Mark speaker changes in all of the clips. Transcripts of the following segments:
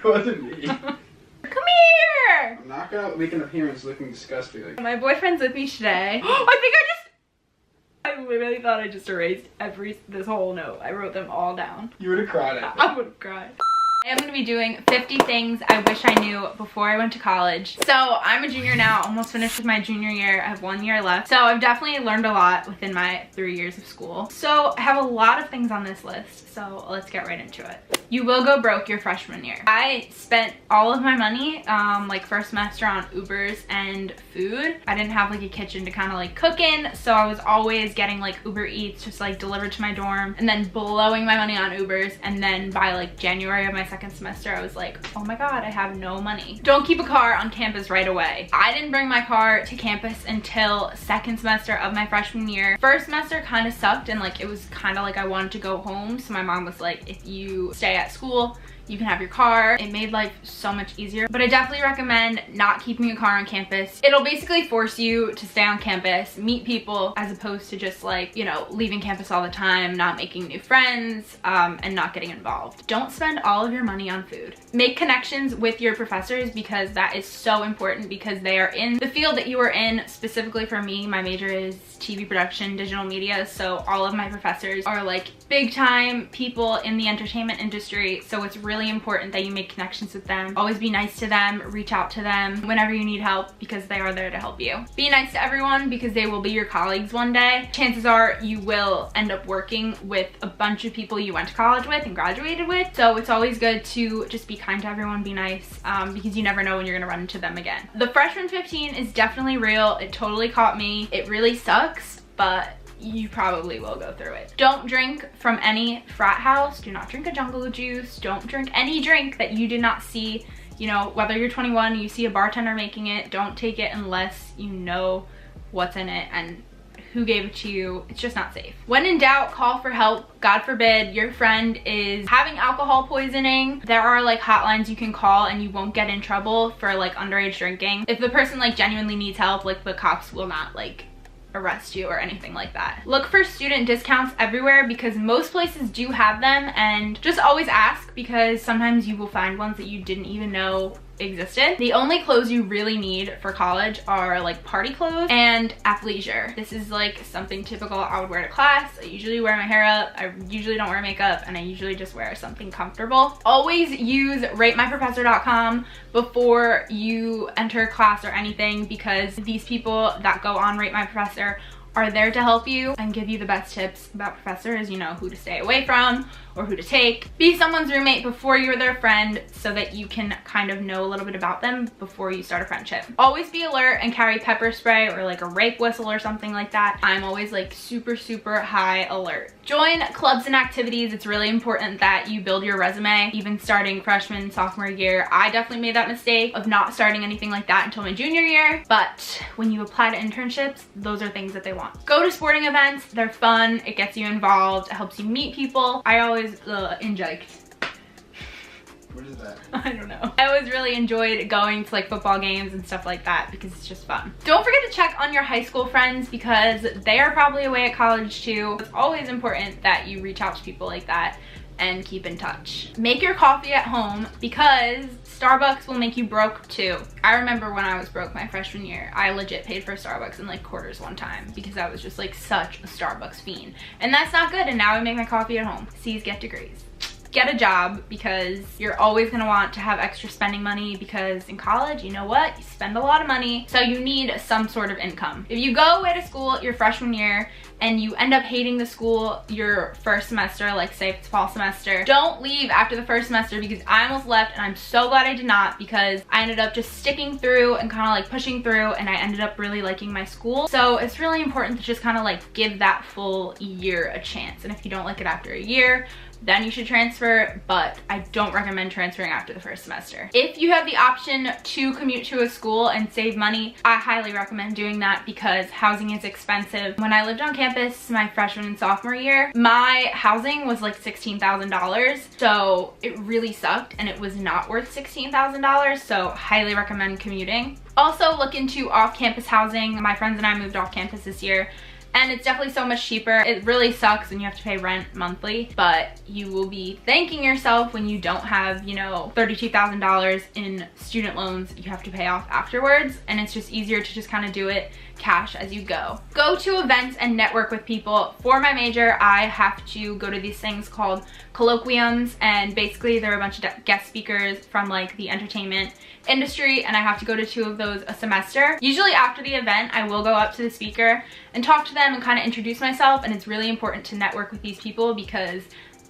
Speaker 1: wasn't me.
Speaker 2: Come here!
Speaker 1: I'm not gonna make an appearance looking disgusting. Like,
Speaker 2: My boyfriend's with me today. I literally thought I just erased this whole note. I wrote them all down.
Speaker 1: you would have cried at
Speaker 2: I would have cried. I am going to be doing 50 things I wish I knew before I went to college. So I'm a junior now, almost finished with my junior year. I have 1 year left. So I've definitely learned a lot within my 3 years of school. So I have a lot of things on this list. So let's get right into it. You will go broke your freshman year. I spent all of my money, like first semester, on Ubers and food. I didn't have like a kitchen to kind of like cook in. So I was always getting like Uber Eats just like delivered to my dorm and then blowing my money on Ubers. And then by like January of my second semester, I was like, oh my god, I have no money. Don't keep a car on campus right away. I didn't bring my car to campus until second semester of my freshman year. First semester kind of sucked and like it was kind of like I wanted to go home, so my mom was like, if you stay at school, you can have your car. It made life so much easier, but I definitely recommend not keeping a car on campus. It'll basically force you to stay on campus, meet people, as opposed to just like, you know, leaving campus all the time, not making new friends, and not getting involved. Don't spend all of your money on food. Make connections with your professors because that is so important, because they are in the field that you are in. Specifically for me, my major is TV production, digital media, so all of my professors are like big time people in the entertainment industry, so it's really important that you make connections with them. Always be nice to them, reach out to them whenever you need help because they are there to help you. Be nice to everyone because they will be your colleagues one day. Chances are you will end up working with a bunch of people you went to college with and graduated with, so it's always good to just be kind to everyone, be nice, because you never know when you're gonna run into them again. The freshman 15 is definitely real. It totally caught me. It really sucks, but you probably will go through it. Don't drink from any frat house. Do not drink a jungle juice. Don't drink any drink that you did not see. You know, whether you're 21, you see a bartender making it, don't take it unless you know what's in it and who gave it to you. It's just not safe. When in doubt, call for help. God forbid your friend is having alcohol poisoning. There are like hotlines you can call and you won't get in trouble for like underage drinking. If the person like genuinely needs help, like the cops will not like arrest you or anything like that. Look for student discounts everywhere because most places do have them, and just always ask because sometimes you will find ones that you didn't even know existed. The only clothes you really need for college are like party clothes and athleisure. This is like something typical I would wear to class. I usually wear my hair up, I usually don't wear makeup, and I usually just wear something comfortable. Always use ratemyprofessor.com before you enter class or anything because these people that go on Rate My Professor are there to help you and give you the best tips about professors, you know, who to stay away from or who to take. Be someone's roommate before you're their friend so that you can kind of know a little bit about them before you start a friendship. Always be alert and carry pepper spray or like a rape whistle or something like that. I'm always like super high alert. Join clubs and activities. It's really important that you build your resume, even starting freshman, sophomore year. I definitely made that mistake of not starting anything like that until my junior year, but when you apply to internships, those are things that they want. Go to sporting events. They're fun. It gets you involved. It helps you meet people. I always inject.
Speaker 1: what is that?
Speaker 2: I don't know. I always really enjoyed going to like football games and stuff like that because it's just fun. Don't forget to check on your high school friends because they are probably away at college too. It's always important that you reach out to people like that and keep in touch. Make your coffee at home because Starbucks will make you broke too. I remember when I was broke my freshman year, I legit paid for Starbucks in like quarters one time because I was just like such a Starbucks fiend. And that's not good, and now I make my coffee at home. C's get degrees. Get a job because you're always gonna want to have extra spending money because in college, you know what? You spend a lot of money, so you need some sort of income. If you go away to school your freshman year and you end up hating the school your first semester, like say if it's fall semester, don't leave after the first semester because I almost left and I'm so glad I did not because I ended up just sticking through and kind of like pushing through and I ended up really liking my school. So it's really important to just kind of like give that full year a chance, and if you don't like it after a year, then you should transfer, but I don't recommend transferring after the first semester. If you have the option to commute to a school and save money, I highly recommend doing that because housing is expensive. When I lived on campus my freshman and sophomore year, my housing was like $16,000, so it really sucked and it was not worth $16,000, so highly recommend commuting. Also look into off-campus housing. My friends and I moved off campus this year, and it's definitely so much cheaper. It really sucks when you have to pay rent monthly, but you will be thanking yourself when you don't have, you know, $32,000 in student loans you have to pay off afterwards, and it's just easier to just kind of do it cash as you go. Go to events and network with people. For my major, I have to go to these things called colloquiums, and basically they're a bunch of guest speakers from like the entertainment industry, and I have to go to 2 of those a semester. Usually after the event, I will go up to the speaker and talk to them and kind of introduce myself, and it's really important to network with these people because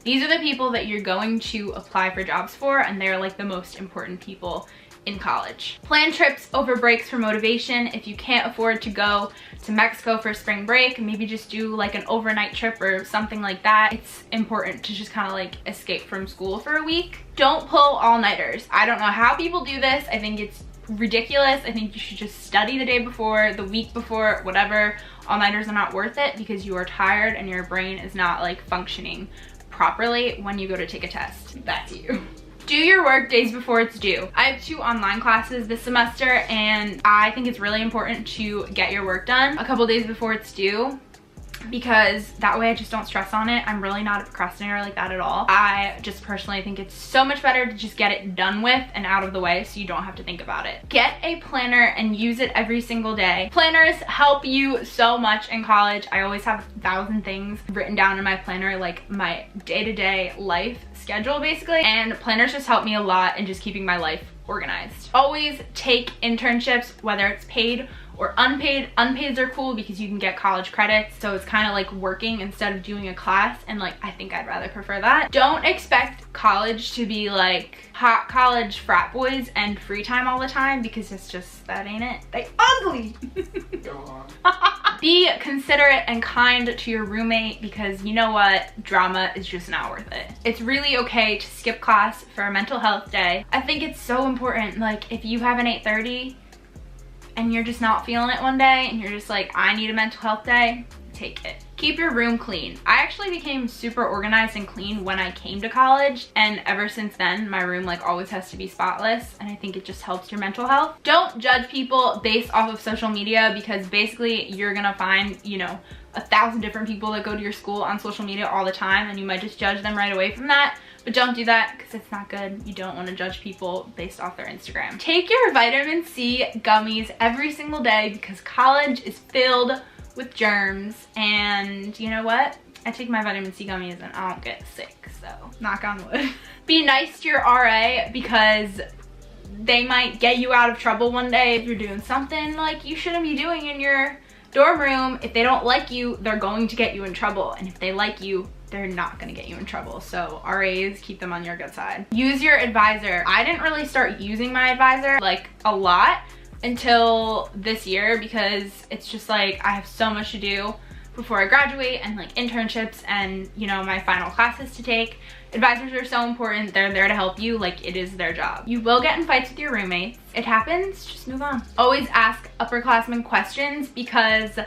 Speaker 2: these are the people that you're going to apply for jobs for, and they're like the most important people in college. Plan trips over breaks for motivation. If you can't afford to go to Mexico for spring break, maybe just do like an overnight trip or something like that. It's important to just kind of like escape from school for a week. Don't pull all-nighters. I don't know how people do this. I think it's ridiculous. I think you should just study the day before, the week before, whatever. All-nighters are not worth it because you are tired and your brain is not like functioning properly when you go to take a test. Back to you. Do your work days before it's due. I have 2 online classes this semester, and I think it's really important to get your work done a couple days before it's due, because that way I just don't stress on it. I'm really not a procrastinator like that at all. I just personally think it's so much better to just get it done with and out of the way so you don't have to think about it. Get a planner and use it every single day. Planners help you so much in college. I always have 1,000 things written down in my planner, like my day-to-day life schedule basically, and planners just help me a lot in just keeping my life organized. Always take internships, whether it's paid or unpaid. Unpaids are cool because you can get college credits, so it's kind of like working instead of doing a class, and like I think I'd rather prefer that. Don't expect college to be like hot college frat boys and free time all the time, because it's just, that ain't it. They ugly.
Speaker 1: Go on.
Speaker 2: Be considerate and kind to your roommate, because you know what? Drama is just not worth it. It's really okay to skip class for a mental health day. I think it's so important. Like if you have an 8:30 and you're just not feeling it one day and you're just like, I need a mental health day, take it. Keep your room clean. I actually became super organized and clean when I came to college, and ever since then my room like always has to be spotless, and I think it just helps your mental health. Don't judge people based off of social media, because basically you're gonna find, you know, 1,000 different people that go to your school on social media all the time, and you might just judge them right away from that. But don't do that, because it's not good. You don't want to judge people based off their Instagram. Take your vitamin C gummies every single day, because college is filled with germs, and you know what? I take my vitamin C gummies and I don't get sick, so knock on wood. Be nice to your RA, because they might get you out of trouble one day if you're doing something like you shouldn't be doing in your dorm room. If they don't like you, they're going to get you in trouble, and if they like you, they're not gonna get you in trouble. So RAs, keep them on your good side. Use your advisor. I didn't really start using my advisor like a lot until this year, because it's just like I have so much to do before I graduate, and like internships and, you know, my final classes to take. Advisors are so important. They're there to help you, like it is their job. You will get in fights with your roommates. It happens, just move on. Always ask upperclassmen questions, because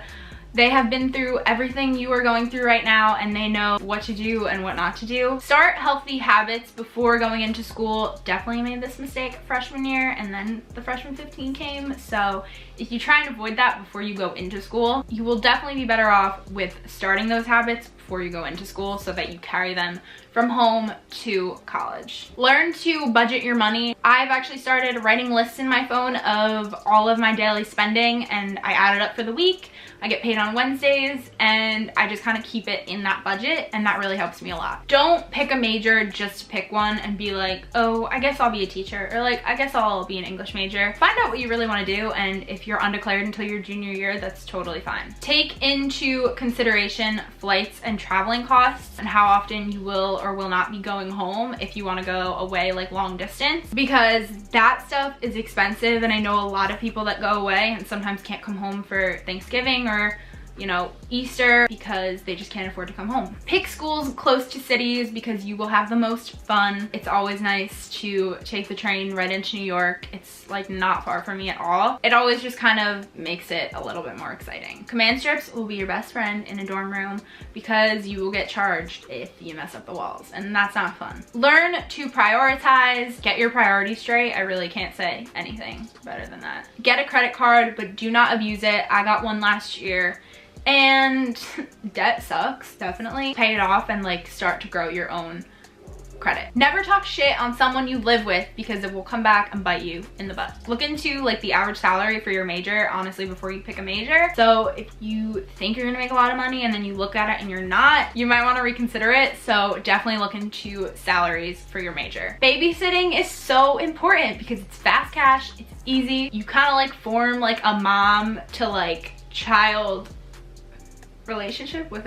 Speaker 2: they have been through everything you are going through right now, and they know what to do and what not to do. Start healthy habits before going into school. Definitely made this mistake freshman year, and then the freshman 15 came. So if you try and avoid that before you go into school, you will definitely be better off with starting those habits before you go into school, so that you carry them from home to college. Learn to budget your money. I've actually started writing lists in my phone of all of my daily spending, and I add it up for the week. I get paid on Wednesdays, and I just kind of keep it in that budget, and that really helps me a lot. Don't pick a major just to pick one and be like, oh, I guess I'll be a teacher, or like, I guess I'll be an English major. Find out what you really want to do, and if you're undeclared until your junior year, that's totally fine. Take into consideration flights and traveling costs, and how often you will or will not be going home if you want to go away like long distance, because that stuff is expensive, and I know a lot of people that go away and sometimes can't come home for Thanksgiving or, you know, Easter, because they just can't afford to come home. Pick schools close to cities, because you will have the most fun. It's always nice to take the train right into New York. It's like not far from me at all. It always just kind of makes it a little bit more exciting. Command strips will be your best friend in a dorm room, because you will get charged if you mess up the walls, and that's not fun. Learn to prioritize. Get your priorities straight. I really can't say anything better than that. Get a credit card, but do not abuse it. I got one last year, And debt sucks, definitely. Pay it off and like start to grow your own credit. Never talk shit on someone you live with because it will come back and bite you in the butt. Look into like the average salary for your major, honestly, before you pick a major. So if you think you're gonna make a lot of money and then you look at it and you're not, you might wanna reconsider it. So definitely look into salaries for your major. Babysitting is so important because it's fast cash, it's easy. You kind of like form like a mom to like child relationship with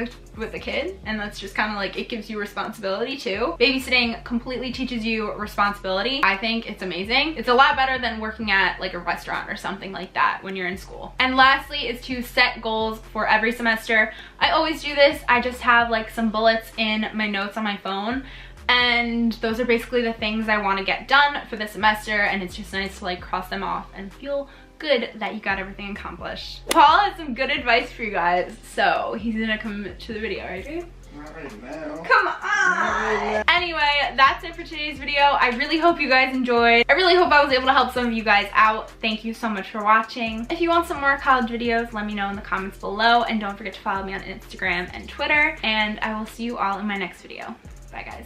Speaker 2: a kid, and that's just kind of like, it gives you responsibility too. Babysitting completely teaches you responsibility. I think it's amazing. It's a lot better than working at like a restaurant or something like that when you're in school. And lastly is to set goals for every semester. I always do this. I just have like some bullets in my notes on my phone, and those are basically the things I want to get done for the semester, and it's just nice to like cross them off and feel good that you got everything accomplished. Paul has some good advice for you guys, so he's gonna come to the video, right, babe?
Speaker 1: Not right now.
Speaker 2: Come on! Anyway, that's it for today's video. I really hope you guys enjoyed. I really hope I was able to help some of you guys out. Thank you so much for watching. If you want some more college videos, let me know in the comments below, and don't forget to follow me on Instagram and Twitter, and I will see you all in my next video. Bye, guys.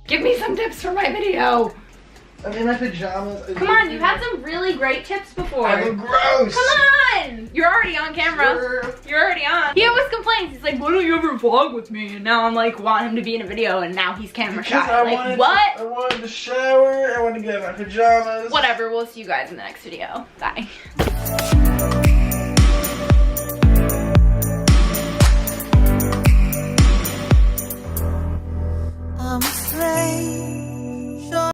Speaker 2: Give me some tips for my video.
Speaker 1: I'm in my pajamas.
Speaker 2: Come on, you had some really great tips before.
Speaker 1: I look gross.
Speaker 2: Come on! You're already on camera.
Speaker 1: Sure.
Speaker 2: You're already on. He always complains. He's like, why don't you ever vlog with me? And now I'm like, want him to be in a video, and now he's camera shy. Like, what?
Speaker 1: I wanted to shower. I wanted to get in my pajamas.
Speaker 2: Whatever, we'll see you guys in the next video. Bye.